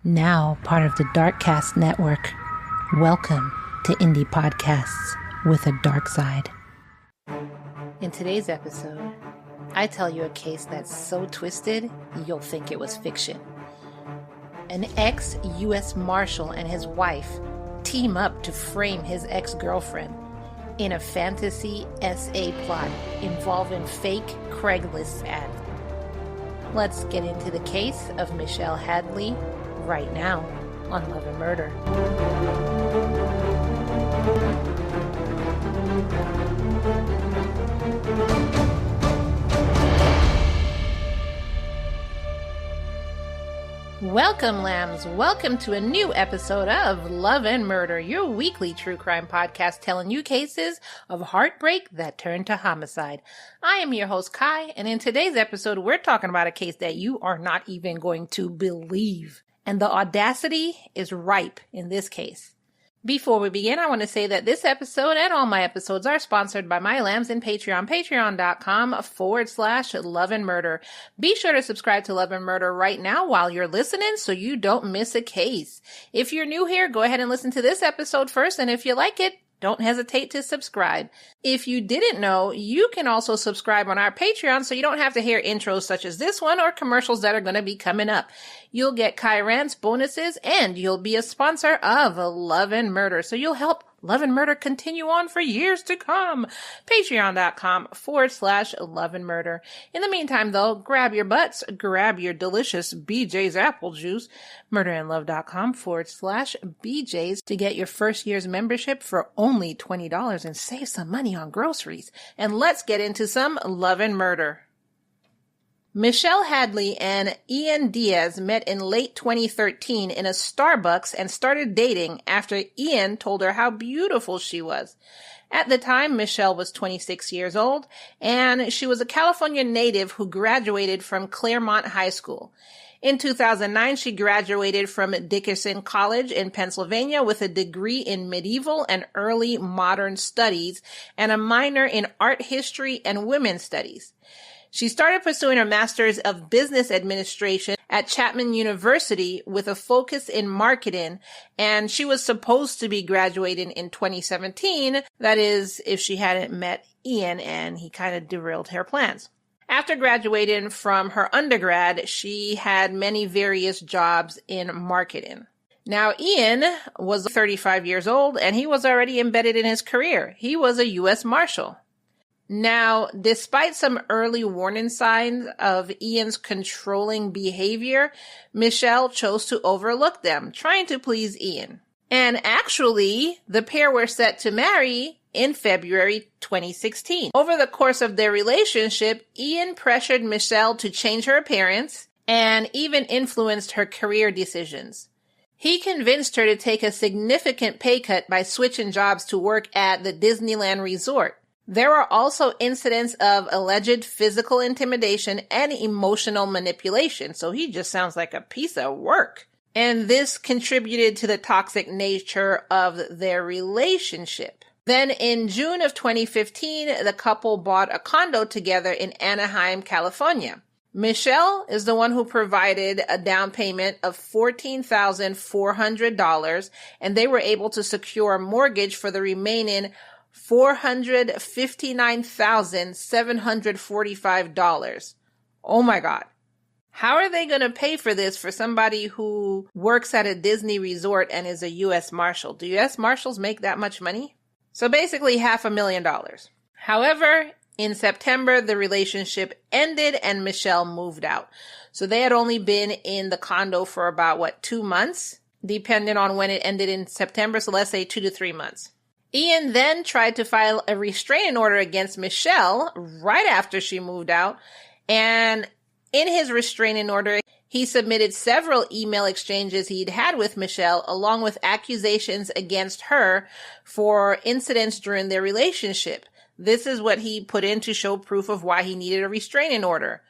Now part of the Darkcast Network. Welcome to Indie Podcasts with a dark side. In today's episode, I tell you a case that's so twisted, you'll think it was fiction. An ex-U.S. Marshal and his wife team up to frame his ex-girlfriend in a fantasy SA plot involving fake Craigslist ads. Let's get into the case of Michelle Hadley right now on Love and Murder. Welcome, lambs. Welcome to a new episode of Love and Murder, your weekly true crime podcast telling you cases of heartbreak that turn to homicide. I am your host, Kai, and in today's episode, we're talking about a case that you are not even going to believe. And the audacity is ripe in this case. Before we begin, I want to say that this episode and all my episodes are sponsored by my lambs in Patreon, patreon.com/Love and Murder. Be sure to subscribe to Love and Murder right now while you're listening so you don't miss a case. If you're new here, go ahead and listen to this episode first, and if you like it, don't hesitate to subscribe. If you didn't know, you can also subscribe on our Patreon so you don't have to hear intros such as this one or commercials that are going to be coming up. You'll get Kai Rant's bonuses and you'll be a sponsor of Love and Murder. So you'll help Love and Murder continue on for years to come. Patreon.com/Love and Murder. In the meantime, though, grab your butts, grab your delicious BJ's apple juice, murderandlove.com/BJ's to get your first year's membership for only $20 and save some money on groceries. And let's get into some Love and Murder. Michelle Hadley and Ian Diaz met in late 2013 in a Starbucks and started dating after Ian told her how beautiful she was. At the time, Michelle was 26 years old, and she was a California native who graduated from Claremont High School. In 2009, she graduated from Dickinson College in Pennsylvania with a degree in medieval and early modern studies and a minor in art history and women's studies. She started pursuing her master's of business administration at Chapman University with a focus in marketing, and she was supposed to be graduating in 2017. That is, if she hadn't met Ian and he kind of derailed her plans. After graduating from her undergrad, she had many various jobs in marketing. Now, Ian was 35 years old, and he was already embedded in his career. He was a U.S. Marshal. Now, despite some early warning signs of Ian's controlling behavior, Michelle chose to overlook them, trying to please Ian. And actually, the pair were set to marry in February 2016. Over the course of their relationship, Ian pressured Michelle to change her appearance and even influenced her career decisions. He convinced her to take a significant pay cut by switching jobs to work at the Disneyland Resort. There were also incidents of alleged physical intimidation and emotional manipulation, so he just sounds like a piece of work. And this contributed to the toxic nature of their relationship. Then in June of 2015, the couple bought a condo together in Anaheim, California. Michelle is the one who provided a down payment of $14,400, and they were able to secure a mortgage for the remaining $459,745. Oh my God. How are they going to pay for this for somebody who works at a Disney resort and is a U.S. Marshal? Do U.S. Marshals make that much money? So basically $500,000. However, in September, the relationship ended and Michelle moved out. So they had only been in the condo for about, 2 months, depending on when it ended in September. So let's say 2 to 3 months. Ian then tried to file a restraining order against Michelle right after she moved out. And in his restraining order, he submitted several email exchanges he'd had with Michelle, along with accusations against her for incidents during their relationship. This is what he put in to show proof of why he needed a restraining order.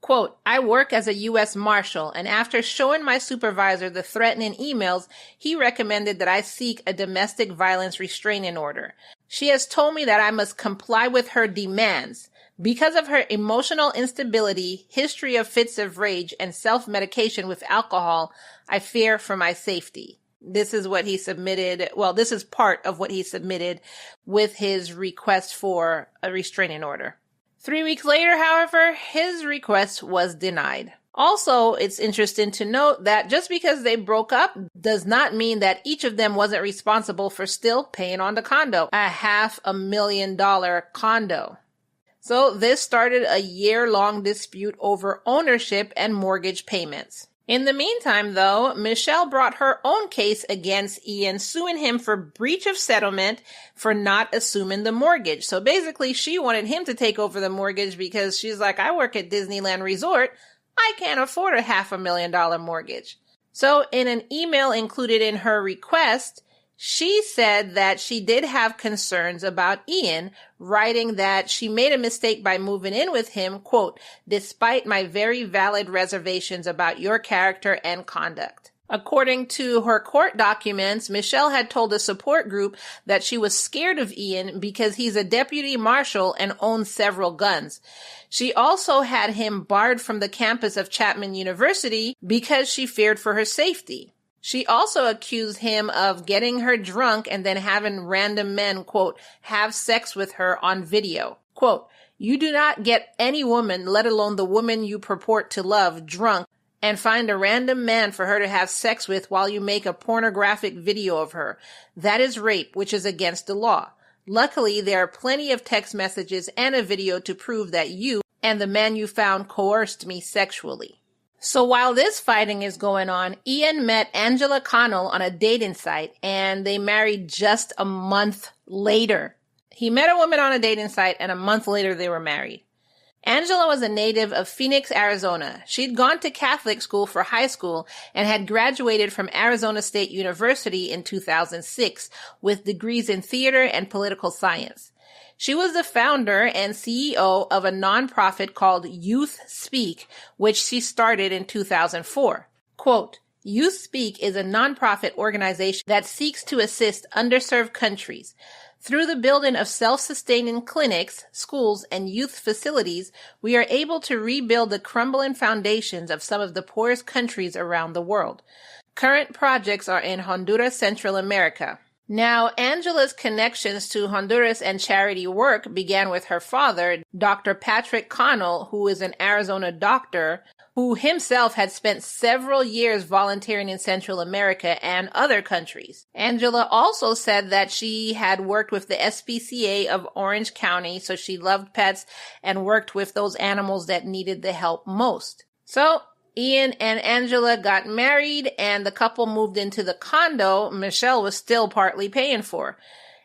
Quote, I work as a U.S. Marshal, and after showing my supervisor the threatening emails, he recommended that I seek a domestic violence restraining order. She has told me that I must comply with her demands. Because of her emotional instability, history of fits of rage, and self-medication with alcohol, I fear for my safety. This is what he submitted. Well, this is part of what he submitted with his request for a restraining order. 3 weeks later, however, his request was denied. Also, it's interesting to note that just because they broke up does not mean that each of them wasn't responsible for still paying on the condo, a $500,000 condo. So this started a year-long dispute over ownership and mortgage payments. In the meantime, though, Michelle brought her own case against Ian, suing him for breach of settlement for not assuming the mortgage. So basically, she wanted him to take over the mortgage because she's like, I work at Disneyland Resort. I can't afford a $500,000 mortgage. So in an email included in her request, she said that she did have concerns about Ian, writing that she made a mistake by moving in with him, quote, despite my very valid reservations about your character and conduct. According to her court documents, Michelle had told a support group that she was scared of Ian because he's a deputy marshal and owns several guns. She also had him barred from the campus of Chapman University because she feared for her safety. She also accused him of getting her drunk and then having random men, quote, have sex with her on video. Quote, you do not get any woman, let alone the woman you purport to love, drunk and find a random man for her to have sex with while you make a pornographic video of her. That is rape, which is against the law. Luckily, there are plenty of text messages and a video to prove that you and the man you found coerced me sexually. So while this fighting is going on, Ian met Angela Connell on a dating site and they married just a month later. He met a woman on a dating site and a month later they were married. Angela was a native of Phoenix, Arizona. She'd gone to Catholic school for high school and had graduated from Arizona State University in 2006 with degrees in theater and political science. She was the founder and CEO of a nonprofit called Youth Speak, which she started in 2004. Quote, Youth Speak is a nonprofit organization that seeks to assist underserved countries. Through the building of self-sustaining clinics, schools, and youth facilities, we are able to rebuild the crumbling foundations of some of the poorest countries around the world. Current projects are in Honduras, Central America. Now, Angela's connections to Honduras and charity work began with her father, Dr. Patrick Connell, who is an Arizona doctor, who himself had spent several years volunteering in Central America and other countries. Angela also said that she had worked with the SPCA of Orange County, so she loved pets and worked with those animals that needed the help most. So, Ian and Angela got married and the couple moved into the condo Michelle was still partly paying for.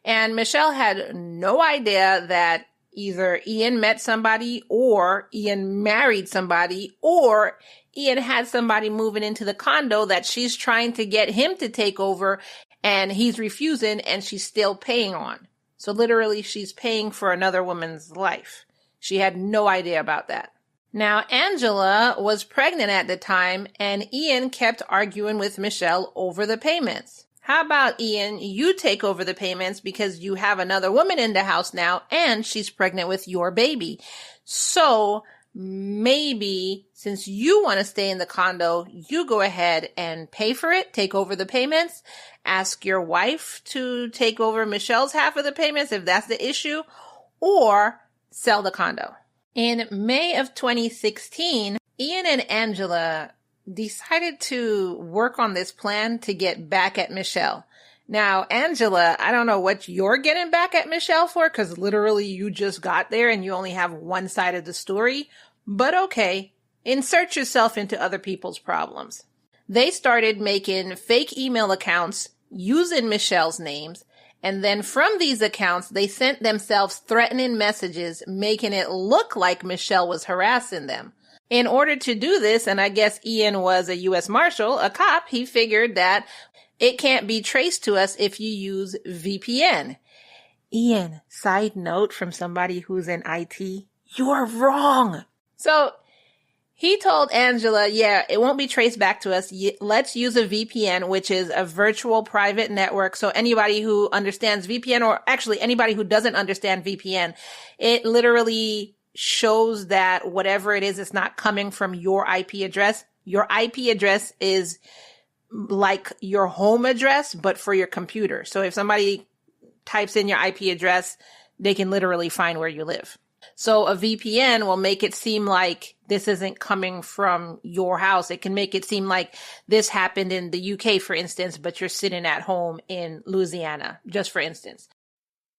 And Michelle had no idea that either Ian met somebody or Ian married somebody or Ian had somebody moving into the condo that she's trying to get him to take over and he's refusing and she's still paying on. So literally she's paying for another woman's life. She had no idea about that. Now, Angela was pregnant at the time, and Ian kept arguing with Michelle over the payments. How about, Ian, you take over the payments because you have another woman in the house now, and she's pregnant with your baby. So, maybe, since you want to stay in the condo, you go ahead and pay for it, take over the payments, ask your wife to take over Michelle's half of the payments if that's the issue, or sell the condo. In May of 2016, Ian and Angela decided to work on this plan to get back at Michelle. Now, Angela, I don't know what you're getting back at Michelle for, because literally you just got there and you only have one side of the story. But okay, insert yourself into other people's problems. They started making fake email accounts using Michelle's names. And then from these accounts, they sent themselves threatening messages, making it look like Michelle was harassing them. In order to do this, and I guess Ian was a U.S. Marshal, a cop, he figured that it can't be traced to us if you use VPN. Ian, side note from somebody who's in IT, you're wrong. So he told Angela, yeah, it won't be traced back to us. Let's use a VPN, which is a virtual private network. So anybody who understands VPN, or actually anybody who doesn't understand VPN, it literally shows that whatever it is, it's not coming from your IP address. Your IP address is like your home address, but for your computer. So if somebody types in your IP address, they can literally find where you live. So a VPN will make it seem like this isn't coming from your house. It can make it seem like this happened in the UK, for instance, but you're sitting at home in Louisiana, just for instance.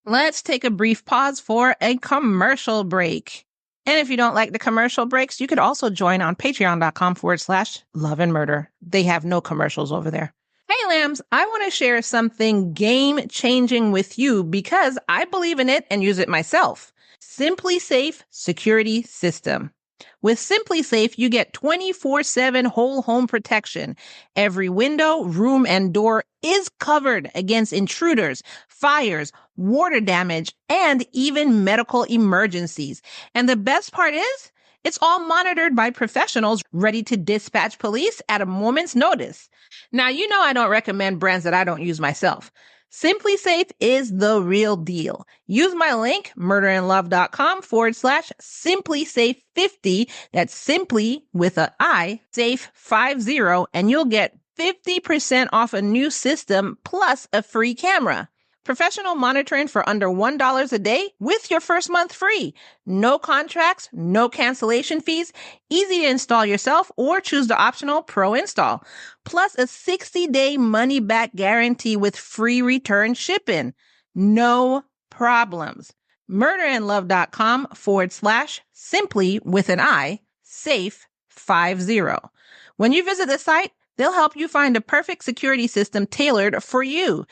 Let's take a brief pause for a commercial break. And if you don't like the commercial breaks, you could also join on patreon.com/love and murder. They have no commercials over there. Hey lambs, I want to share something game-changing with you because I believe in it and use it myself. Simply Safe Security System. With Simply Safe, you get 24/7 whole home protection. Every window, room, and door is covered against intruders, fires, water damage, and even medical emergencies. And the best part is, it's all monitored by professionals ready to dispatch police at a moment's notice. Now, you know I don't recommend brands that I don't use myself. Simply Safe is the real deal. Use my link, murderandlove.com/simplysafe50. That's simply with an I, safe 50, and you'll get 50% off a new system plus a free camera. Professional monitoring for under $1 a day with your first month free. No contracts, no cancellation fees, easy to install yourself or choose the optional pro install. Plus a 60-day money-back guarantee with free return shipping. No problems. murderandlove.com/simply with an I, safe 50. When you visit the site, they'll help you find a perfect security system tailored for you.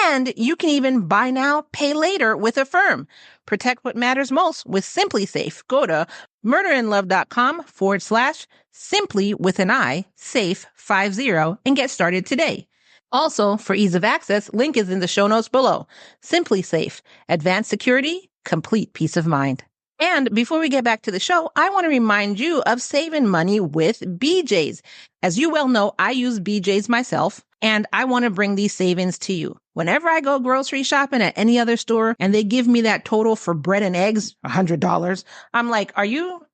And you can even buy now, pay later with Affirm. Protect what matters most with Simply Safe. Go to murderandlove.com/simply with an I, safe 50 and get started today. Also, for ease of access, link is in the show notes below. Simply Safe. Advanced security, complete peace of mind. And before we get back to the show, I want to remind you of saving money with BJ's. As you well know, I use BJ's myself, and I want to bring these savings to you. Whenever I go grocery shopping at any other store and they give me that total for bread and eggs, $100, I'm like, are you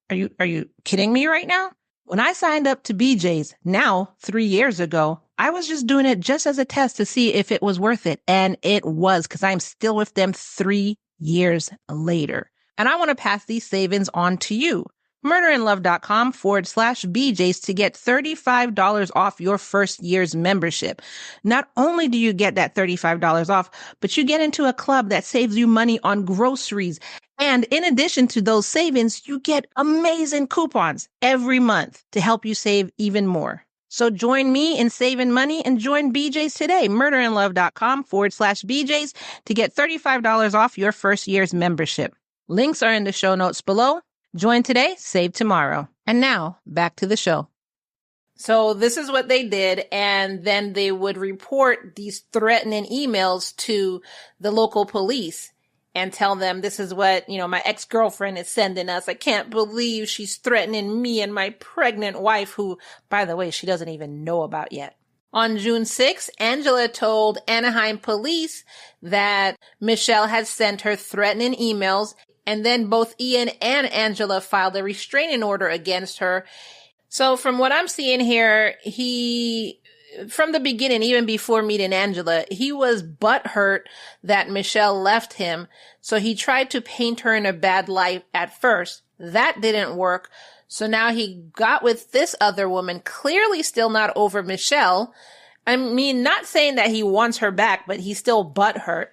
kidding me right now? When I signed up to BJ's now 3 years ago, I was just doing it just as a test to see if it was worth it. And it was, because I'm still with them 3 years later. And I want to pass these savings on to you. murderandlove.com/BJ's to get $35 off your first year's membership. Not only do you get that $35 off, but you get into a club that saves you money on groceries. And in addition to those savings, you get amazing coupons every month to help you save even more. So join me in saving money and join BJ's today. murderandlove.com/BJ's to get $35 off your first year's membership. Links are in the show notes below. Join today, save tomorrow. And now, back to the show. So this is what they did, and then they would report these threatening emails to the local police and tell them, this is what, my ex-girlfriend is sending us. I can't believe she's threatening me and my pregnant wife, who, by the way, she doesn't even know about yet. On June 6th, Angela told Anaheim police that Michelle had sent her threatening emails, and then both Ian and Angela filed a restraining order against her. So from what I'm seeing here, from the beginning, even before meeting Angela, he was butthurt that Michelle left him. So he tried to paint her in a bad light at first. That didn't work. So now he got with this other woman, clearly still not over Michelle. I mean, not saying that he wants her back, but he's still butthurt.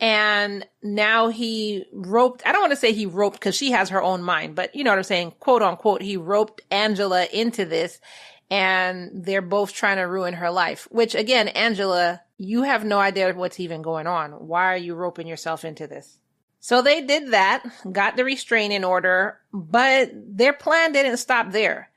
And now he roped, I don't want to say he roped because she has her own mind, but you know what I'm saying, quote unquote, he roped Angela into this, and they're both trying to ruin her life. Which again, Angela, you have no idea what's even going on. Why are you roping yourself into this? So they did that, got the restraining order, but their plan didn't stop there.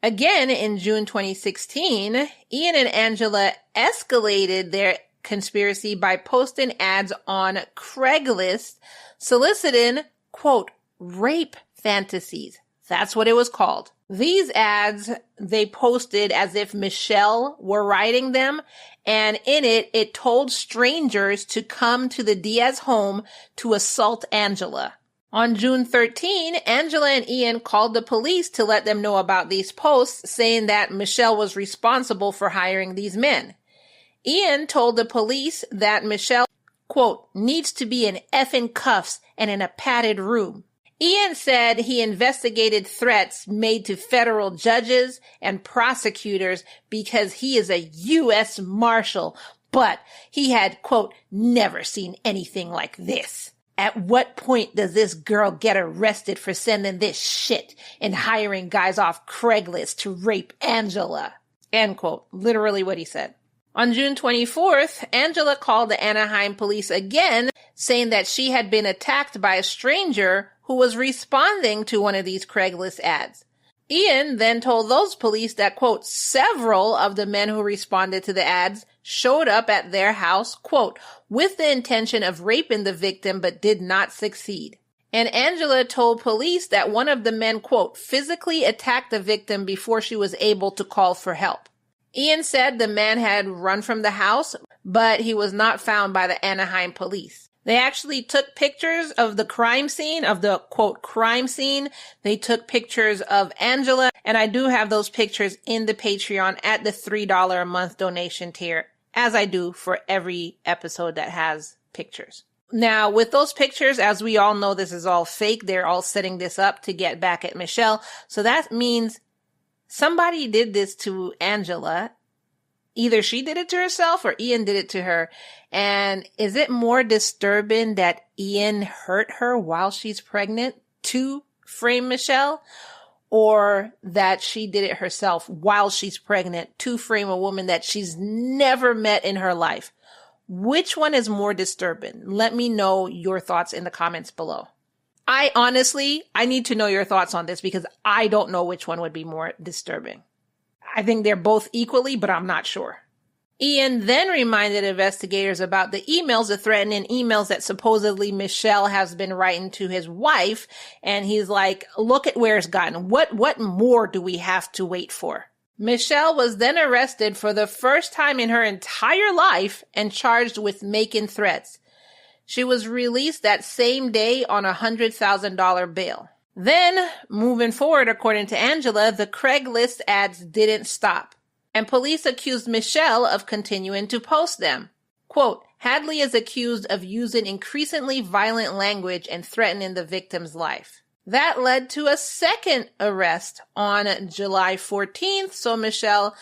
Again, in June 2016, Ian and Angela escalated their conspiracy by posting ads on Craigslist soliciting, quote, rape fantasies. That's what it was called. These ads they posted as if Michelle were writing them, and in it told strangers to come to the Diaz home to assault Angela. On June 13, Angela and Ian called the police to let them know about these posts, saying that Michelle was responsible for hiring these men. Ian told the police that Michelle, quote, needs to be in effing cuffs and in a padded room. Ian said he investigated threats made to federal judges and prosecutors because he is a U.S. Marshal, but he had, quote, never seen anything like this. At what point does this girl get arrested for sending this shit and hiring guys off Craigslist to rape Angela? End quote. Literally what he said. On June 24th, Angela called the Anaheim police again, saying that she had been attacked by a stranger who was responding to one of these Craigslist ads. Ian then told those police that, quote, several of the men who responded to the ads showed up at their house, quote, with the intention of raping the victim but did not succeed. And Angela told police that one of the men, quote, physically attacked the victim before she was able to call for help. Ian said the man had run from the house, but he was not found by the Anaheim police. They actually took pictures of the crime scene, of the, quote, crime scene. They took pictures of Angela, and I do have those pictures in the Patreon at the $3 a month donation tier, as I do for every episode that has pictures. Now, with those pictures, as we all know, this is all fake. They're all setting this up to get back at Michelle. So that means somebody did this to Angela. Either she did it to herself or Ian did it to her. And is it more disturbing that Ian hurt her while she's pregnant to frame Michelle, or that she did it herself while she's pregnant to frame a woman that she's never met in her life? Which one is more disturbing? Let me know your thoughts in the comments below. I need to know your thoughts on this because I don't know which one would be more disturbing. I think they're both equally, but I'm not sure. Ian then reminded investigators about the emails, the threatening emails that supposedly Michelle has been writing to his wife. And he's like, look at where it's gotten. What more do we have to wait for? Michelle was then arrested for the first time in her entire life and charged with making threats. She was released that same day on a $100,000 bail. Then, moving forward, according to Angela, the Craigslist ads didn't stop, and police accused Michelle of continuing to post them. Quote, Hadley is accused of using increasingly violent language and threatening the victim's life. That led to a second arrest on July 14th, so Michelle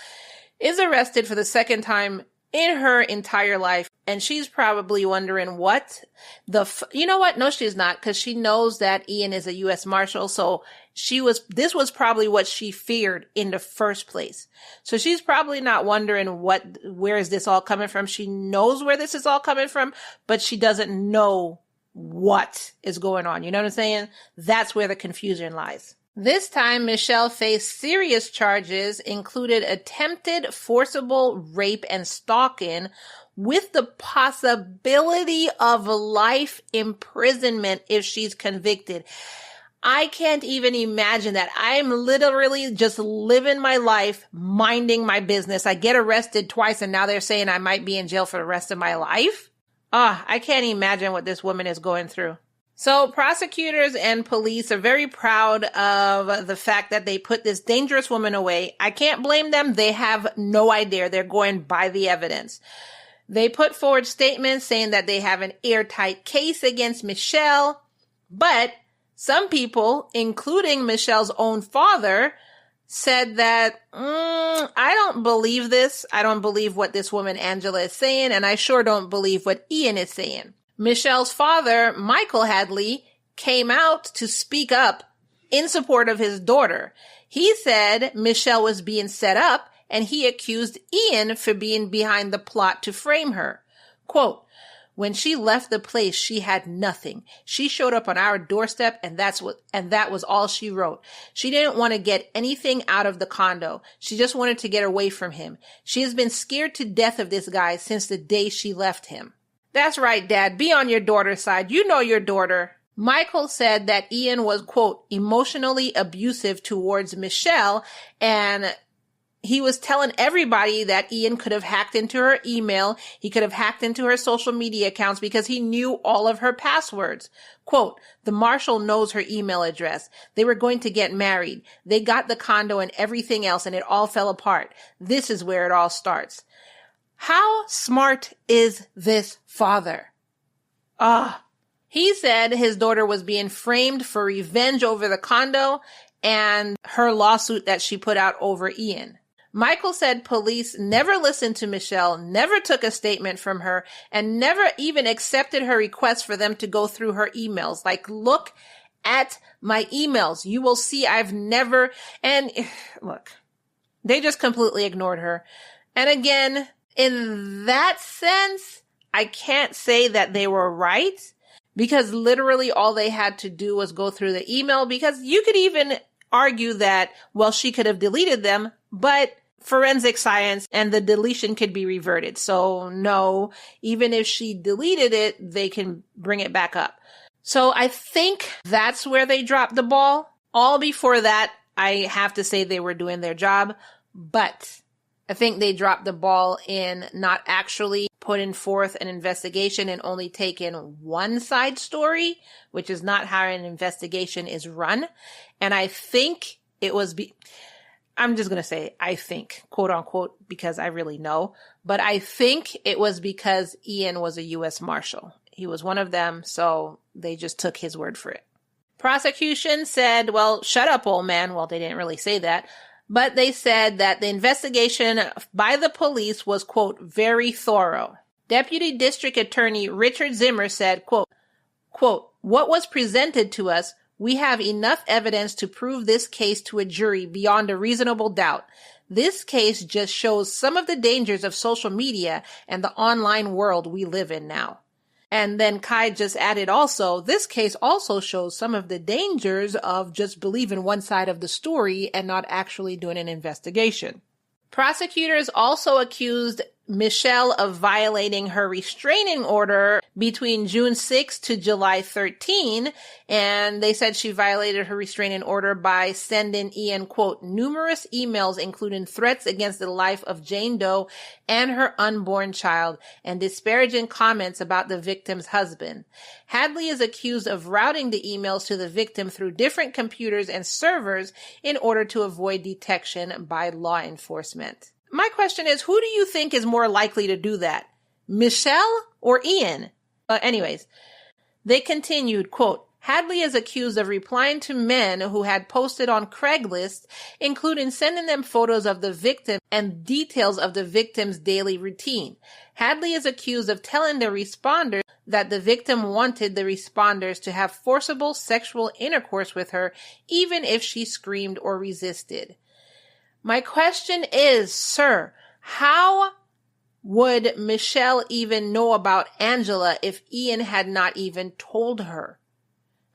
is arrested for the second time in her entire life. And she's probably wondering you know what? No, she's not, because she knows that Ian is a U.S. Marshal. So this was probably what she feared in the first place. So she's probably not wondering where is this all coming from? She knows where this is all coming from, but she doesn't know what is going on. You know what I'm saying? That's where the confusion lies. This time, Michelle faced serious charges, included attempted forcible rape and stalking, with the possibility of life imprisonment if she's convicted. I can't even imagine that. I'm literally just living my life, minding my business. I get arrested twice and now they're saying I might be in jail for the rest of my life. I can't imagine what this woman is going through. So prosecutors and police are very proud of the fact that they put this dangerous woman away. I can't blame them. They have no idea. They're going by the evidence. They put forward statements saying that they have an airtight case against Michelle, but some people, including Michelle's own father, said that, I don't believe this. I don't believe what this woman Angela is saying, and I sure don't believe what Ian is saying. Michelle's father, Michael Hadley, came out to speak up in support of his daughter. He said Michelle was being set up, and he accused Ian for being behind the plot to frame her. Quote, when she left the place, she had nothing. She showed up on our doorstep, and that was all she wrote. She didn't want to get anything out of the condo. She just wanted to get away from him. She has been scared to death of this guy since the day she left him. That's right, Dad. Be on your daughter's side. You know your daughter. Michael said that Ian was, quote, emotionally abusive towards Michelle, and he was telling everybody that Ian could have hacked into her email. He could have hacked into her social media accounts because he knew all of her passwords. Quote, the marshal knows her email address. They were going to get married. They got the condo and everything else, and it all fell apart. This is where it all starts. How smart is this father? He said his daughter was being framed for revenge over the condo and her lawsuit that she put out over Ian. Michael said police never listened to Michelle, never took a statement from her, and never even accepted her request for them to go through her emails. Like, look at my emails. You will see I've never, and look, they just completely ignored her. And again, in that sense, I can't say that they were right, because literally all they had to do was go through the email, because you could even argue that, well, she could have deleted them, but forensic science and the deletion could be reverted. So no, even if she deleted it, they can bring it back up. So I think that's where they dropped the ball. All before that, I have to say they were doing their job, but I think they dropped the ball in not actually putting forth an investigation and only taking one side story, which is not how an investigation is run. And I think it was I'm just going to say, I think, quote unquote, because I really know, but I think it was because Ian was a U.S. Marshal. He was one of them, so they just took his word for it. Prosecution said, well, shut up, old man. Well, they didn't really say that, but they said that the investigation by the police was, quote, very thorough. Deputy District Attorney Richard Zimmer said, quote, what was presented to us, we have enough evidence to prove this case to a jury beyond a reasonable doubt. This case just shows some of the dangers of social media and the online world we live in now. And then Kai just added also, this case also shows some of the dangers of just believing one side of the story and not actually doing an investigation. Prosecutors also accused Michelle of violating her restraining order between June 6 to July 13, and they said she violated her restraining order by sending Ian, quote, numerous emails including threats against the life of Jane Doe and her unborn child, and disparaging comments about the victim's husband. Hadley is accused of routing the emails to the victim through different computers and servers in order to avoid detection by law enforcement. My question is, who do you think is more likely to do that? Michelle or Ian? Anyways, they continued, quote, Hadley is accused of replying to men who had posted on Craigslist, including sending them photos of the victim and details of the victim's daily routine. Hadley is accused of telling the responders that the victim wanted the responders to have forcible sexual intercourse with her, even if she screamed or resisted. My question is, sir, how would Michelle even know about Angela if Ian had not even told her?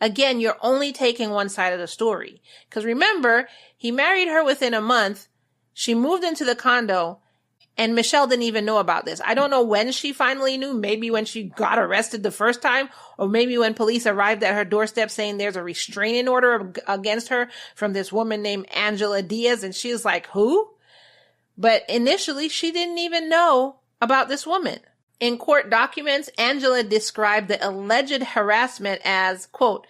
Again, you're only taking one side of the story. Because remember, he married her within a month. She moved into the condo, and Michelle didn't even know about this. I don't know when she finally knew. Maybe when she got arrested the first time, or maybe when police arrived at her doorstep saying there's a restraining order against her from this woman named Angela Diaz, and she was like, who? But initially, she didn't even know about this woman. In court documents, Angela described the alleged harassment as, quote,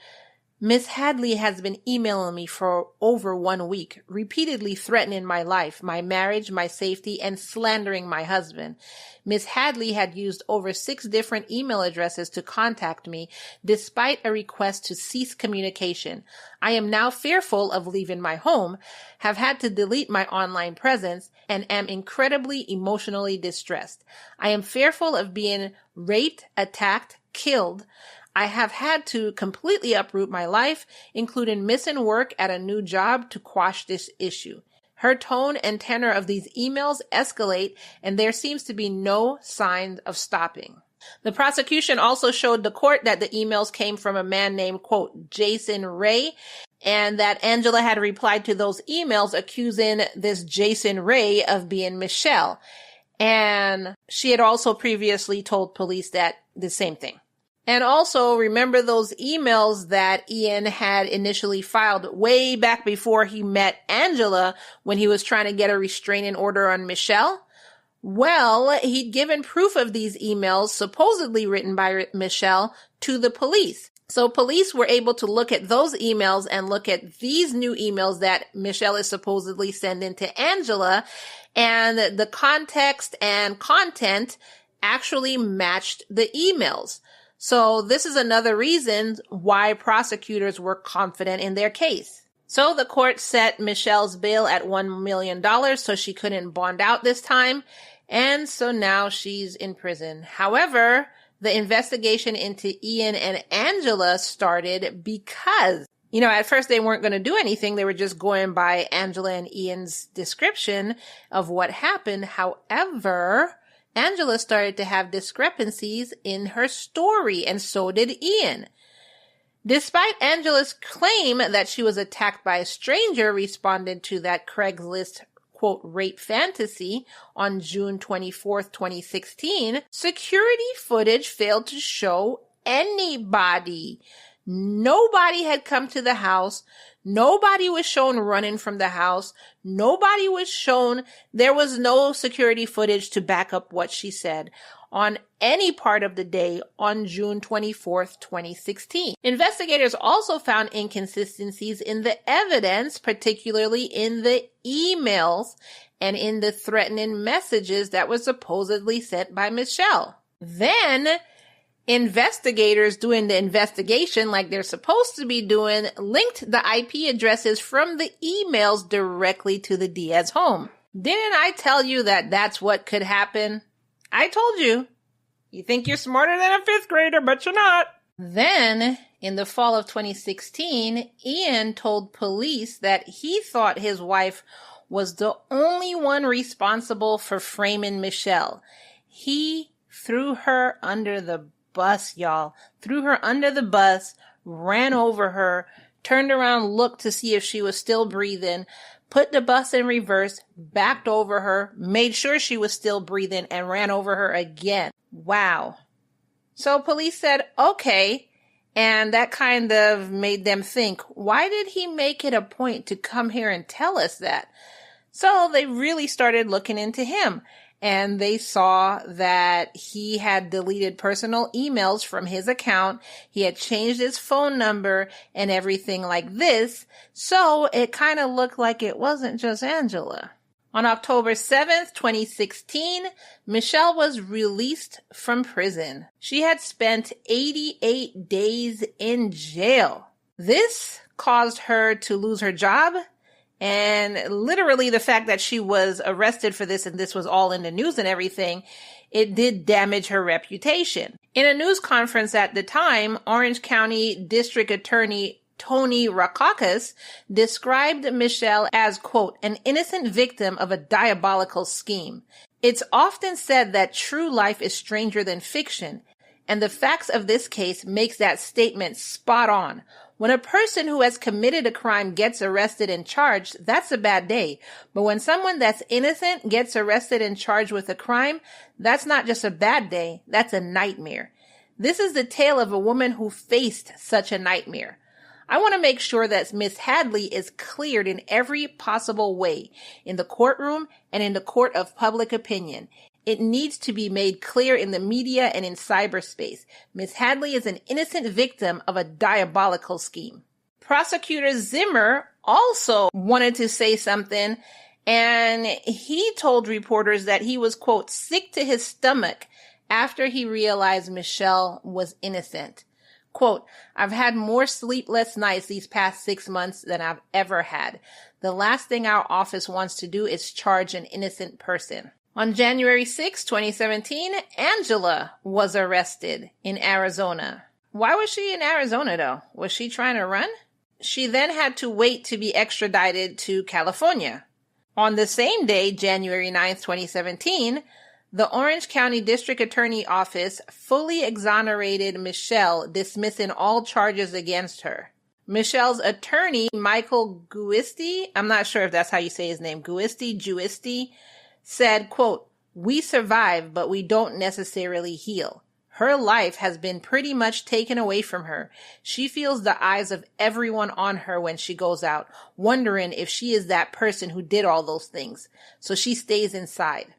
Miss Hadley has been emailing me for over 1 week, repeatedly threatening my life, my marriage, my safety, and slandering my husband. Miss Hadley had used over 6 different email addresses to contact me, despite a request to cease communication. I am now fearful of leaving my home, have had to delete my online presence, and am incredibly emotionally distressed. I am fearful of being raped, attacked, killed. I have had to completely uproot my life, including missing work at a new job to quash this issue. Her tone and tenor of these emails escalate, and there seems to be no sign of stopping. The prosecution also showed the court that the emails came from a man named, quote, Jason Ray, and that Angela had replied to those emails accusing this Jason Ray of being Michelle. And she had also previously told police that the same thing. And also, remember those emails that Ian had initially filed way back before he met Angela when he was trying to get a restraining order on Michelle? Well, he'd given proof of these emails, supposedly written by Michelle, to the police. So police were able to look at those emails and look at these new emails that Michelle is supposedly sending to Angela, and the context and content actually matched the emails. So this is another reason why prosecutors were confident in their case. So the court set Michelle's bail at $1 million so she couldn't bond out this time. And so now she's in prison. However, the investigation into Ian and Angela started because, at first they weren't going to do anything. They were just going by Angela and Ian's description of what happened. However, Angela started to have discrepancies in her story, and so did Ian. Despite Angela's claim that she was attacked by a stranger responding to that Craigslist, quote, rape fantasy on June 24th, 2016, security footage failed to show anybody. Nobody had come to the house. Nobody was shown running from the house. Nobody was shown. There was no security footage to back up what she said on any part of the day on June 24th, 2016. Investigators also found inconsistencies in the evidence, particularly in the emails and in the threatening messages that were supposedly sent by Michelle. Then, investigators doing the investigation like they're supposed to be doing linked the IP addresses from the emails directly to the Diaz home. Didn't I tell you that that's what could happen? I told you. You think you're smarter than a fifth grader, but you're not. Then, in the fall of 2016, Ian told police that he thought his wife was the only one responsible for framing Michelle. He threw her under the bus, y'all. Threw her under the bus, ran over her, turned around, looked to see if she was still breathing, put the bus in reverse, backed over her, made sure she was still breathing, and ran over her again. Wow. So police said, okay, and that kind of made them think, why did he make it a point to come here and tell us that? So they really started looking into him, and they saw that he had deleted personal emails from his account. He had changed his phone number and everything like this. So it kind of looked like it wasn't just Angela. On October 7th, 2016, Michelle was released from prison. She had spent 88 days in jail. This caused her to lose her job. And literally the fact that she was arrested for this and this was all in the news and everything, it did damage her reputation. In a news conference at the time, Orange County District Attorney Tony Rakakis described Michelle as, quote, an innocent victim of a diabolical scheme. It's often said that true life is stranger than fiction, and the facts of this case makes that statement spot on. When a person who has committed a crime gets arrested and charged, that's a bad day. But when someone that's innocent gets arrested and charged with a crime, that's not just a bad day, that's a nightmare. This is the tale of a woman who faced such a nightmare. I want to make sure that Miss Hadley is cleared in every possible way, in the courtroom and in the court of public opinion. It needs to be made clear in the media and in cyberspace. Miss Hadley is an innocent victim of a diabolical scheme. Prosecutor Zimmer also wanted to say something, and he told reporters that he was, quote, sick to his stomach after he realized Michelle was innocent. Quote, I've had more sleepless nights these past 6 months than I've ever had. The last thing our office wants to do is charge an innocent person. On January 6, 2017, Angela was arrested in Arizona. Why was she in Arizona, though? Was she trying to run? She then had to wait to be extradited to California. On the same day, January 9, 2017, the Orange County District Attorney Office fully exonerated Michelle, dismissing all charges against her. Michelle's attorney, Michael Giusti, I'm not sure if that's how you say his name, Giusti, said, quote, we survive, but we don't necessarily heal. Her life has been pretty much taken away from her. She feels the eyes of everyone on her when she goes out, wondering if she is that person who did all those things. So she stays inside.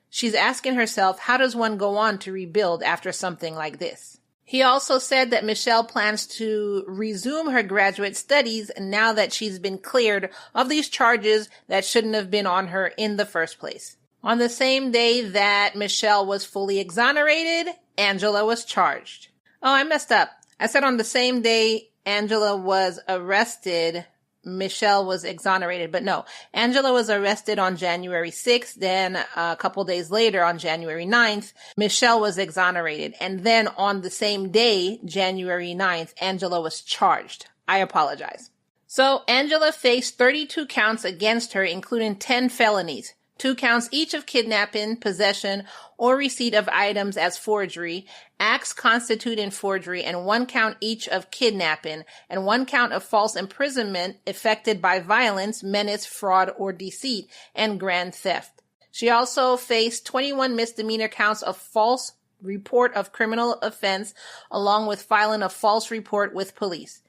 She's asking herself, how does one go on to rebuild after something like this? He also said that Michelle plans to resume her graduate studies now that she's been cleared of these charges that shouldn't have been on her in the first place. On the same day that Michelle was fully exonerated, Angela was charged. Oh, I messed up. I said on the same day Angela was arrested, Michelle was exonerated. But no, Angela was arrested on January 6th. Then a couple days later, on January 9th, Michelle was exonerated. And then on the same day, January 9th, Angela was charged. I apologize. So Angela faced 32 counts against her, including 10 felonies. 2 counts each of kidnapping, possession, or receipt of items as forgery, acts constituting forgery, and 1 count each of kidnapping, and 1 count of false imprisonment effected by violence, menace, fraud, or deceit, and grand theft. She also faced 21 misdemeanor counts of false report of criminal offense, along with filing a false report with police.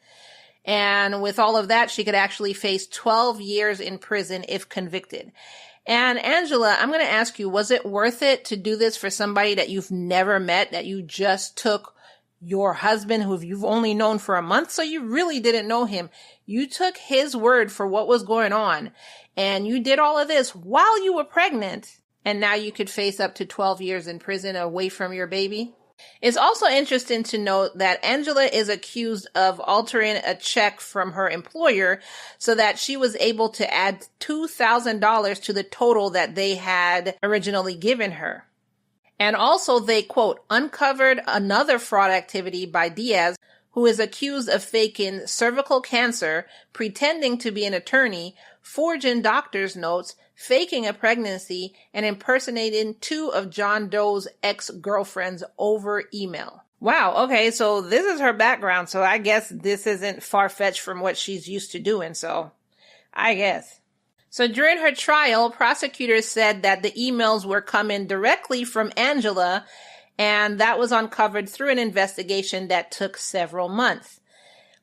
And with all of that, she could actually face 12 years in prison if convicted. And Angela, I'm going to ask you, was it worth it to do this for somebody that you've never met, that you just took your husband, who you've only known for a month, so you really didn't know him? You took his word for what was going on, and you did all of this while you were pregnant, and now you could face up to 12 years in prison away from your baby? It's also interesting to note that Angela is accused of altering a check from her employer so that she was able to add $2,000 to the total that they had originally given her. And also they, quote, uncovered another fraud activity by Diaz, who is accused of faking cervical cancer, pretending to be an attorney, forging doctor's notes, faking a pregnancy, and impersonating 2 of John Doe's ex-girlfriends over email. Wow, okay, so this is her background, so I guess this isn't far-fetched from what she's used to doing, so I guess. So during her trial, prosecutors said that the emails were coming directly from Angela, and that was uncovered through an investigation that took several months.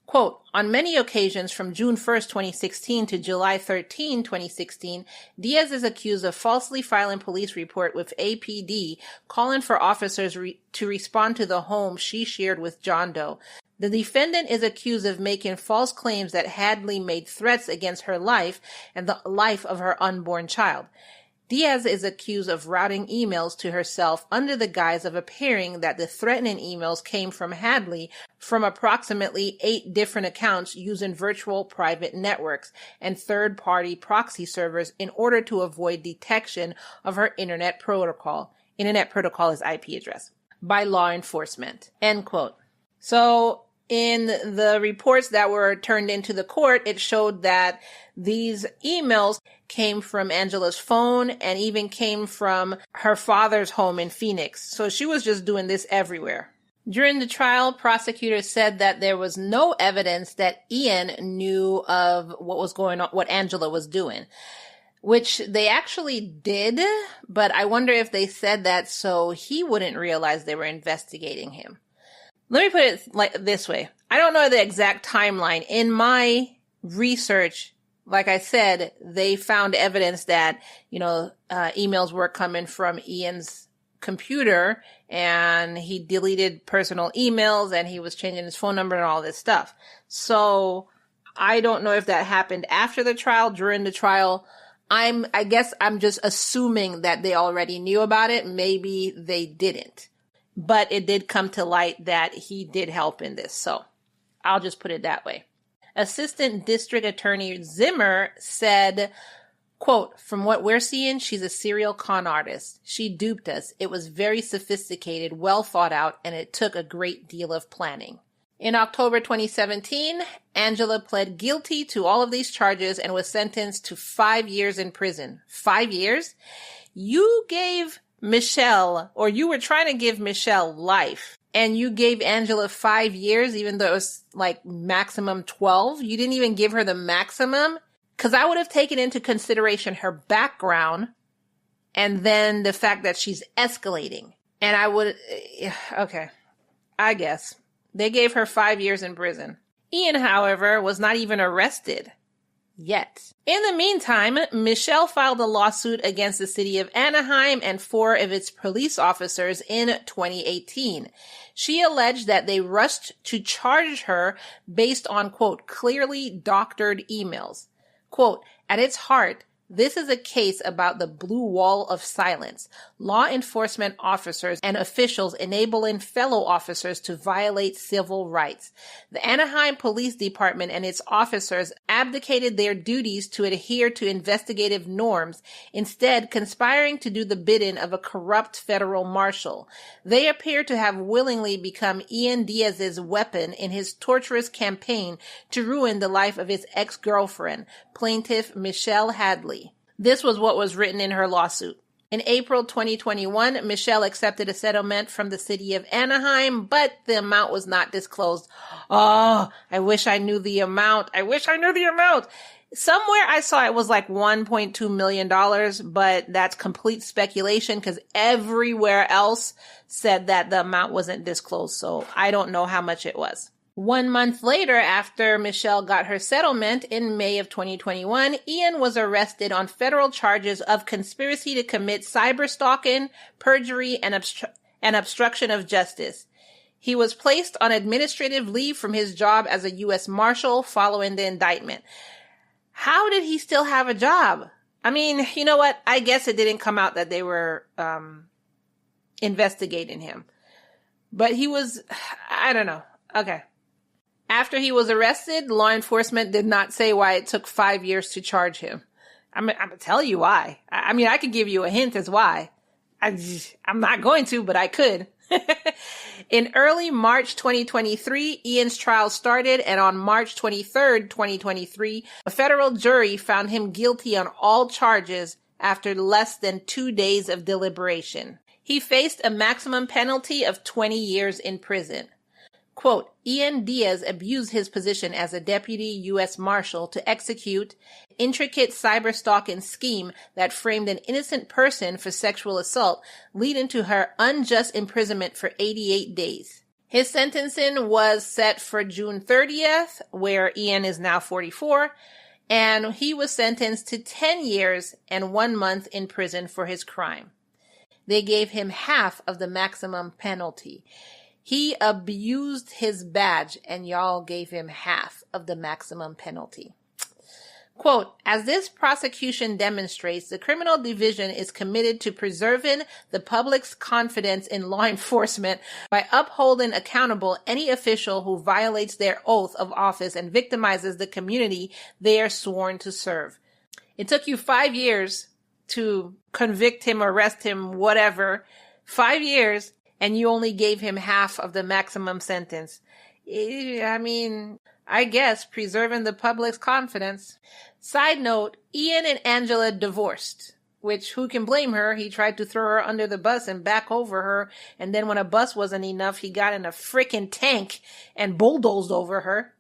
Quote, on many occasions from June 1st, 2016 to July 13, 2016, Diaz is accused of falsely filing police report with APD, calling for officers to respond to the home she shared with John Doe. The defendant is accused of making false claims that Hadley made threats against her life and the life of her unborn child. Diaz is accused of routing emails to herself under the guise of appearing that the threatening emails came from Hadley from approximately 8 different accounts using virtual private networks and third-party proxy servers in order to avoid detection of her internet protocol. Internet protocol is IP address by law enforcement. End quote. So in the reports that were turned into the court, it showed that these emails came from Angela's phone and even came from her father's home in Phoenix. So she was just doing this everywhere. During the trial, prosecutors said that there was no evidence that Ian knew of what was going on, what Angela was doing, which they actually did, but I wonder if they said that so he wouldn't realize they were investigating him. Let me put it like this way. I don't know the exact timeline. In my research, like I said, they found evidence that, emails were coming from Ian's computer and he deleted personal emails and he was changing his phone number and all this stuff. So I don't know if that happened after the trial, during the trial. I guess I'm just assuming that they already knew about it. Maybe they didn't. But it did come to light that he did help in this. So I'll just put it that way. Assistant District Attorney Zimmer said, quote, from what we're seeing, she's a serial con artist. She duped us. It was very sophisticated, well thought out, and it took a great deal of planning. In October 2017, Angela pled guilty to all of these charges and was sentenced to 5 years in prison. 5 years? You gave Michelle, or you were trying to give Michelle life, and you gave Angela 5 years, even though it was like maximum 12. You didn't even give her the maximum, because I would have taken into consideration her background and then the fact that she's escalating. And I would, okay, I guess. They gave her 5 years in prison. Ian, however, was not even arrested. Yet. In the meantime, Michelle filed a lawsuit against the city of Anaheim and 4 of its police officers in 2018. She alleged that they rushed to charge her based on, quote, clearly doctored emails. Quote, at its heart, this is a case about the blue wall of silence, law enforcement officers and officials enabling fellow officers to violate civil rights. The Anaheim Police Department and its officers abdicated their duties to adhere to investigative norms, instead conspiring to do the bidding of a corrupt federal marshal. They appear to have willingly become Ian Diaz's weapon in his torturous campaign to ruin the life of his ex-girlfriend, plaintiff Michelle Hadley. This was what was written in her lawsuit. In April 2021, Michelle accepted a settlement from the city of Anaheim, but the amount was not disclosed. Oh, I wish I knew the amount. Somewhere I saw it was like $1.2 million, but that's complete speculation because everywhere else said that the amount wasn't disclosed. So I don't know how much it was. 1 month later, after Michelle got her settlement in May of 2021, Ian was arrested on federal charges of conspiracy to commit cyberstalking, perjury, and obstruction of justice. He was placed on administrative leave from his job as a U.S. Marshal following the indictment. How did he still have a job? I mean, you know what? I guess it didn't come out that they were investigating him. But he was, I don't know. Okay. After he was arrested, law enforcement did not say why it took 5 years to charge him. I'm going to tell you why. I mean, I could give you a hint as why. I'm not going to, but I could. In early March 2023, Ian's trial started, and on March 23rd, 2023, a federal jury found him guilty on all charges after less than 2 days of deliberation. He faced a maximum penalty of 20 years in prison. Quote, Ian Diaz abused his position as a deputy U.S. Marshal to execute an intricate cyber-stalking scheme that framed an innocent person for sexual assault, leading to her unjust imprisonment for 88 days. His sentencing was set for June 30th, where Ian is now 44, and he was sentenced to 10 years and 1 month in prison for his crime. They gave him half of the maximum penalty. He abused his badge, and y'all gave him half of the maximum penalty. Quote, as this prosecution demonstrates, the criminal division is committed to preserving the public's confidence in law enforcement by upholding accountable any official who violates their oath of office and victimizes the community they are sworn to serve. It took you 5 years to convict him, arrest him, whatever. 5 years. And you only gave him half of the maximum sentence. I mean, I guess preserving the public's confidence. Side note, Ian and Angela divorced, which who can blame her? He tried to throw her under the bus and back over her. And then when a bus wasn't enough, he got in a frickin' tank and bulldozed over her.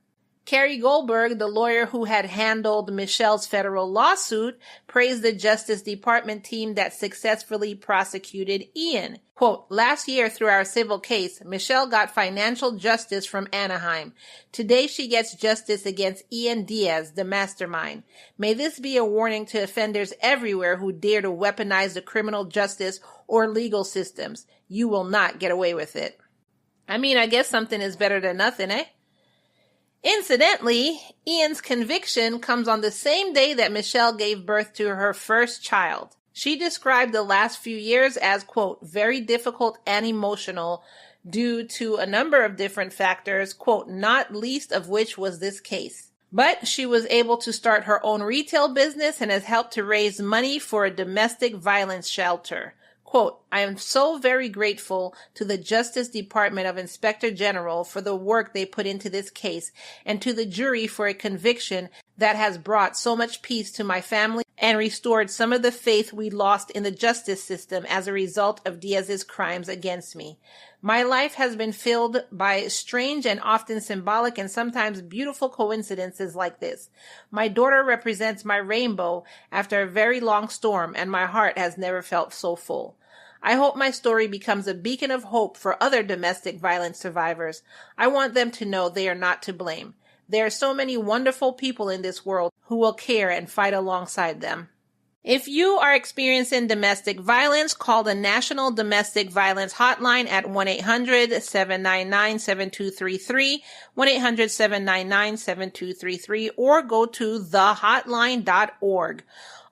Carrie Goldberg, the lawyer who had handled Michelle's federal lawsuit, praised the Justice Department team that successfully prosecuted Ian. Quote, last year through our civil case, Michelle got financial justice from Anaheim. Today she gets justice against Ian Diaz, the mastermind. May this be a warning to offenders everywhere who dare to weaponize the criminal justice or legal systems. You will not get away with it. I mean, I guess something is better than nothing, eh? Incidentally, Ian's conviction comes on the same day that Michelle gave birth to her first child. She described the last few years as, quote, very difficult and emotional due to a number of different factors, quote, not least of which was this case. But she was able to start her own retail business and has helped to raise money for a domestic violence shelter. Quote, I am so very grateful to the Justice Department of Inspector General for the work they put into this case and to the jury for a conviction that has brought so much peace to my family and restored some of the faith we lost in the justice system as a result of Diaz's crimes against me. My life has been filled by strange and often symbolic and sometimes beautiful coincidences like this. My daughter represents my rainbow after a very long storm, and my heart has never felt so full. I hope my story becomes a beacon of hope for other domestic violence survivors. I want them to know they are not to blame. There are so many wonderful people in this world who will care and fight alongside them. If you are experiencing domestic violence, call the National Domestic Violence Hotline at 1-800-799-7233, 1-800-799-7233, or go to thehotline.org.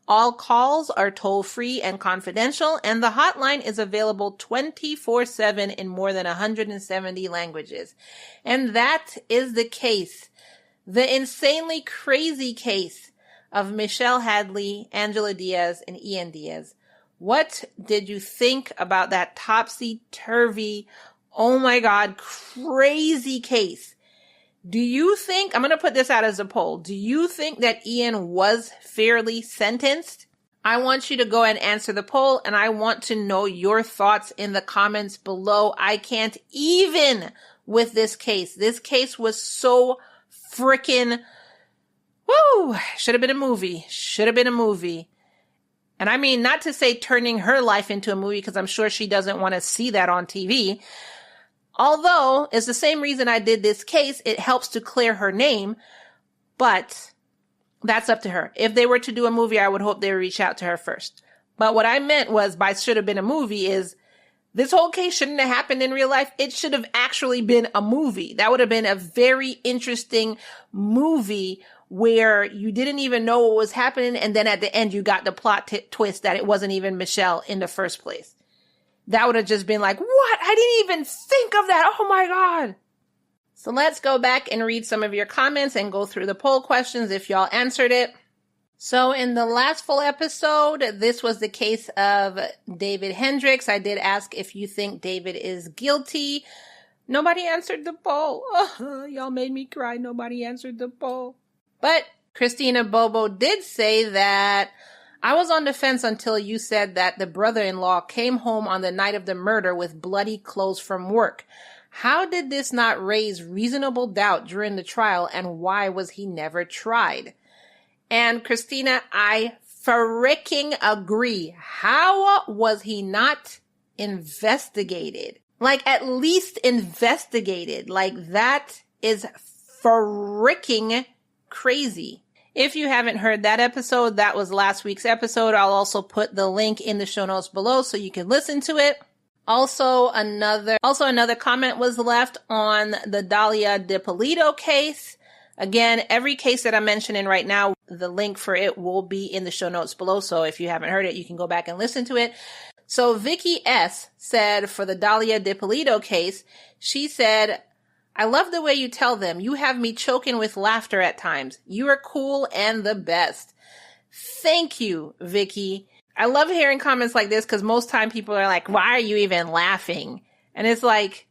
All calls are toll-free and confidential, and the hotline is available 24/7 in more than 170 languages. And that is the case, the insanely crazy case of Michelle Hadley, Angela Diaz, and Ian Diaz. What did you think about that topsy-turvy, oh my God, crazy case? Do you think, I'm going to put this out as a poll, do you think that Ian was fairly sentenced? I want you to go and answer the poll, and I want to know your thoughts in the comments below. I can't even with this case. This case was so freaking woo! Should have been a movie. Should have been a movie. And I mean, not to say turning her life into a movie, because I'm sure she doesn't want to see that on TV. Although, it's the same reason I did this case. It helps to clear her name. But that's up to her. If they were to do a movie, I would hope they would reach out to her first. But what I meant was by should have been a movie is this whole case shouldn't have happened in real life. It should have actually been a movie. That would have been a very interesting movie where you didn't even know what was happening, and then at the end you got the plot twist that it wasn't even Michelle in the first place. That would have just been like, what? I didn't even think of that. Oh my God. So let's go back and read some of your comments and go through the poll questions if y'all answered it. So in the last full episode, this was the case of David Hendricks. I did ask if you think David is guilty. Nobody answered the poll. Oh, y'all made me cry. Nobody answered the poll. But Christina Bobo did say that I was on the fence until you said that the brother-in-law came home on the night of the murder with bloody clothes from work. How did this not raise reasonable doubt during the trial, and why was he never tried? And Christina, I freaking agree. How was he not investigated? Like, at least investigated. Like, that is freaking crazy. If you haven't heard that episode, that was last week's episode. I'll also put the link in the show notes below so you can listen to it. Also another comment was left on the Dalia DiPolito case. Again, every case that I'm mentioning right now, the link for it will be in the show notes below. So if you haven't heard it, you can go back and listen to it. So Vicky S. said for the Dalia DiPolito case, she said, I love the way you tell them. You have me choking with laughter at times. You are cool and the best. Thank you, Vicky. I love hearing comments like this because most time people are like, why are you even laughing? And it's like,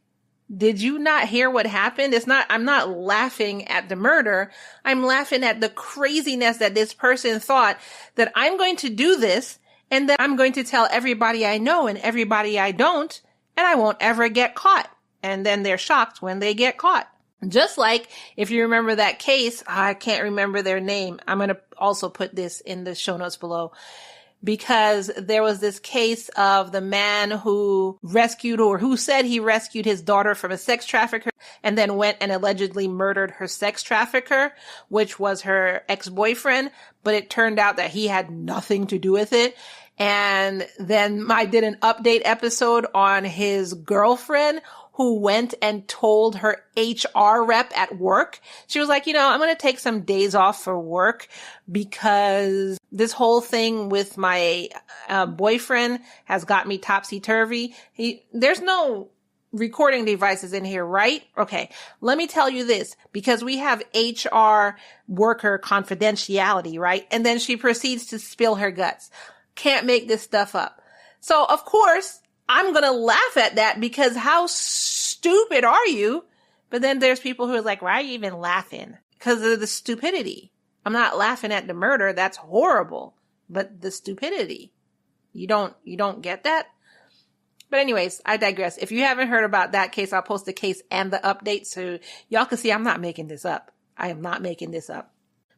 did you not hear what happened? I'm not laughing at the murder. I'm laughing at the craziness that this person thought that I'm going to do this and that I'm going to tell everybody I know and everybody I don't, and I won't ever get caught. And then they're shocked when they get caught. Just like if you remember that case, I can't remember their name. I'm going to also put this in the show notes below. Because there was this case of the man who who said he rescued his daughter from a sex trafficker and then went and allegedly murdered her sex trafficker, which was her ex-boyfriend. But it turned out that he had nothing to do with it. And then I did an update episode on his girlfriend who went and told her HR rep at work. She was like, I'm going to take some days off for work because this whole thing with my boyfriend has got me topsy-turvy. There's no recording devices in here, right? Okay. Let me tell you this, because we have HR worker confidentiality, right? And then she proceeds to spill her guts. Can't make this stuff up. So of course, I'm going to laugh at that because how stupid are you? But then there's people who are like, why are you even laughing? Because of the stupidity. I'm not laughing at the murder. That's horrible. But the stupidity. You don't get that? But anyways, I digress. If you haven't heard about that case, I'll post the case and the update so y'all can see I'm not making this up. I am not making this up.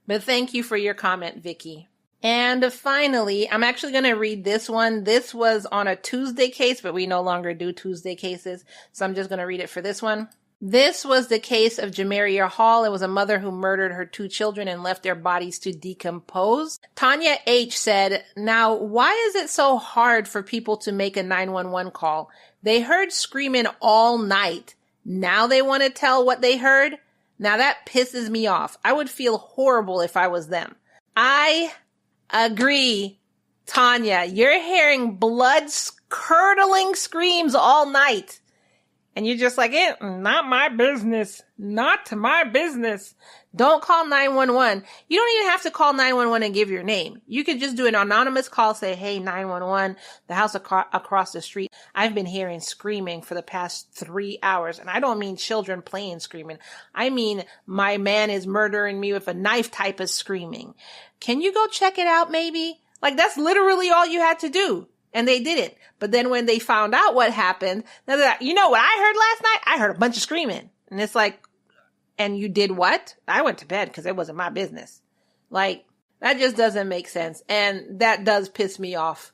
But thank you for your comment, Vicky. And finally, I'm actually going to read this one. This was on a Tuesday case, but we no longer do Tuesday cases. So I'm just going to read it for this one. This was the case of Jamaria Hall. It was a mother who murdered her 2 children and left their bodies to decompose. Tanya H. said, "Now, why is it so hard for people to make a 911 call? They heard screaming all night. Now they want to tell what they heard? Now that pisses me off. I would feel horrible if I was them." I agree, Tanya. You're hearing blood-curdling screams all night. And you're just like, not my business. Not my business. Don't call 911. You don't even have to call 911 and give your name. You could just do an anonymous call, say, "Hey, 911, the house across the street. I've been hearing screaming for the past 3 hours." And I don't mean children playing screaming. I mean, my man is murdering me with a knife type of screaming. Can you go check it out maybe? Like, that's literally all you had to do. And they didn't. But then when they found out what happened, they're like, "You know what I heard last night? I heard a bunch of screaming." And it's like, and you did what? I went to bed because it wasn't my business. Like, that just doesn't make sense. And that does piss me off.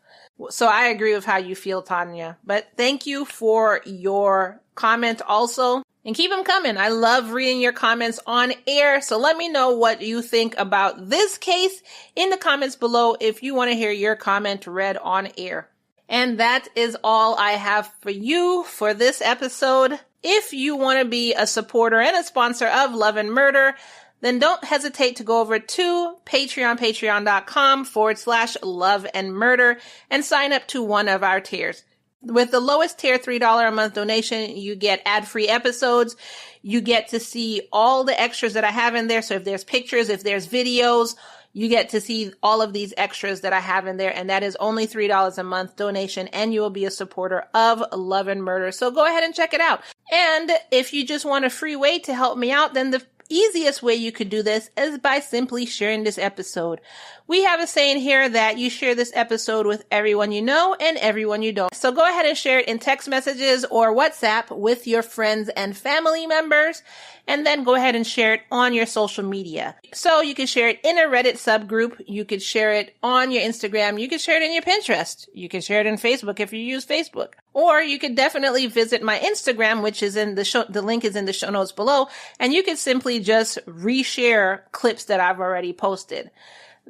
So I agree with how you feel, Tanya. But thank you for your comment also. And keep them coming. I love reading your comments on air. So let me know what you think about this case in the comments below if you want to hear your comment read on air. And that is all I have for you for this episode. If you want to be a supporter and a sponsor of Love and Murder, then don't hesitate to go over to patreon.com/Love and Murder and sign up to one of our tiers. With the lowest tier, $3 a month donation, you get ad-free episodes. You get to see all the extras that I have in there. So if there's pictures, if there's videos, you get to see all of these extras that I have in there. And that is only $3 a month donation. And you will be a supporter of Love and Murder. So go ahead and check it out. And if you just want a free way to help me out, then the easiest way you could do this is by simply sharing this episode. We have a saying here that you share this episode with everyone you know and everyone you don't. So go ahead and share it in text messages or WhatsApp with your friends and family members, and then go ahead and share it on your social media. So you can share it in a Reddit subgroup. You could share it on your Instagram. You could share it in your Pinterest. You can share it in Facebook if you use Facebook. Or you could definitely visit my Instagram, which is in the show. The link is in the show notes below. And you could simply just reshare clips that I've already posted.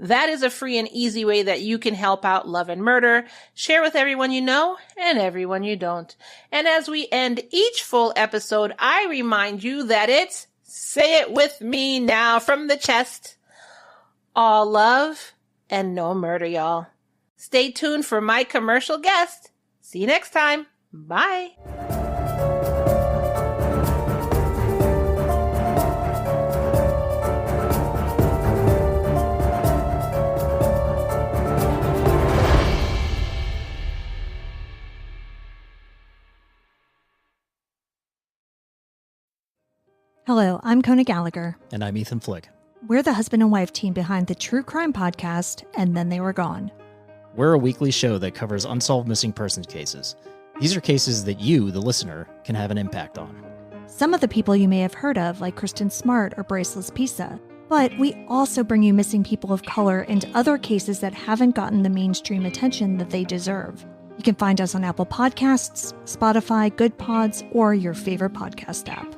That is a free and easy way that you can help out Love and Murder. Share with everyone you know and everyone you don't. And as we end each full episode, I remind you that it's, say it with me now from the chest, all love and no murder, y'all. Stay tuned for my commercial guest. See you next time. Bye. Hello, I'm Kona Gallagher. And I'm Ethan Flick. We're the husband and wife team behind the true crime podcast, And Then They Were Gone. We're a weekly show that covers unsolved missing persons cases. These are cases that you, the listener, can have an impact on. Some of the people you may have heard of, like Kristen Smart or Braceless Pisa. But we also bring you missing people of color and other cases that haven't gotten the mainstream attention that they deserve. You can find us on Apple Podcasts, Spotify, Good Pods, or your favorite podcast app.